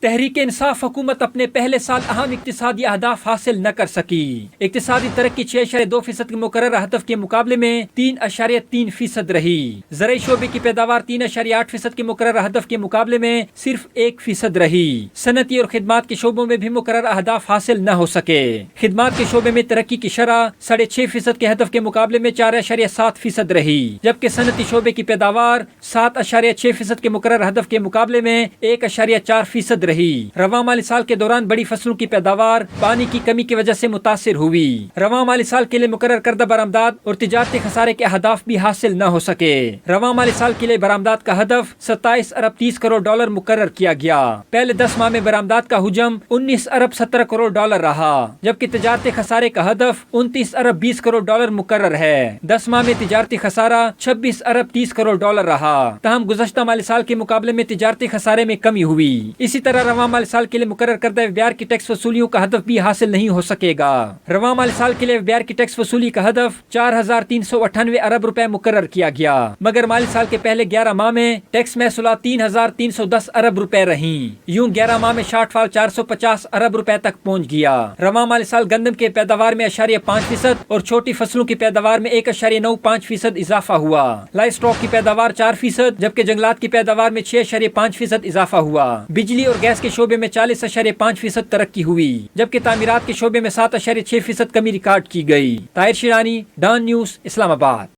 تحریک انصاف حکومت اپنے پہلے سال اہم اقتصادی اہداف حاصل نہ کر سکی۔ اقتصادی ترقی 6.2% کے مقررہ ہدف کے مقابلے میں 3.3% رہی۔ زرعی شعبے کی پیداوار 3.8% کے مقررہ ہدف کے مقابلے میں صرف 1% رہی۔ صنعتی اور خدمات کے شعبوں میں بھی مقررہ اہداف حاصل نہ ہو سکے۔ خدمات کے شعبے میں ترقی کی شرح 6.5% کے ہدف کے مقابلے میں 4.7% رہی، جبکہ صنعتی شعبے کی پیداوار 7.6% کے مقررہ ہدف کے مقابلے میں 1.4% رہی۔ رواں مالی سال کے دوران بڑی فصلوں کی پیداوار پانی کی کمی کی وجہ سے متاثر ہوئی۔ رواں مالی سال کے لیے مقرر کردہ برآمدات اور تجارتی خسارے کے اہداف بھی حاصل نہ ہو سکے۔ رواں مالی سال کے لیے برآمدات کا ہدف 27 ارب 30 کروڑ ڈالر مقرر کیا گیا۔ پہلے 10 ماہ میں برآمدات کا حجم 19 ارب 17 کروڑ ڈالر رہا، جبکہ تجارتی خسارے کا ہدف 29 ارب 20 کروڑ ڈالر مقرر ہے۔ 10 ماہ میں تجارتی خسارہ 26 ارب 30 کروڑ ڈالر رہا، تاہم گزشتہ مالی سال کے مقابلے میں تجارتی خسارے میں کمی ہوئی۔ اسی طرح رواں مالی سال کے لیے مقرر کردہ ایف بی آر کی ٹیکس وصولیوں کا ہدف بھی حاصل نہیں ہو سکے گا۔ رواں مالی سال کے لیے ایف بی آر کی ٹیکس وصولی کا ہدف 4398 ارب روپے مقرر کیا گیا، مگر مالی سال کے پہلے 11 ماہ میں ٹیکس محصولات 3310 ارب روپے رہیں۔ یوں 11 ماہ میں شارٹ فال 450 ارب روپے تک پہنچ گیا۔ رواں مالی سال گندم کے پیداوار میں 0.5% اور چھوٹی فصلوں کی پیداوار میں 1.95% اضافہ ہوا۔ لائف اسٹاک کی پیداوار 4%، جبکہ جنگلات کی پیداوار میں 6.5% اضافہ ہوا۔ بجلی اور گیس کے شعبے میں 40.5% ترقی ہوئی، جبکہ تعمیرات کے شعبے میں 7.6% کمی ریکارڈ کی گئی۔ طاہر شیرانی، ڈان نیوز، اسلام آباد۔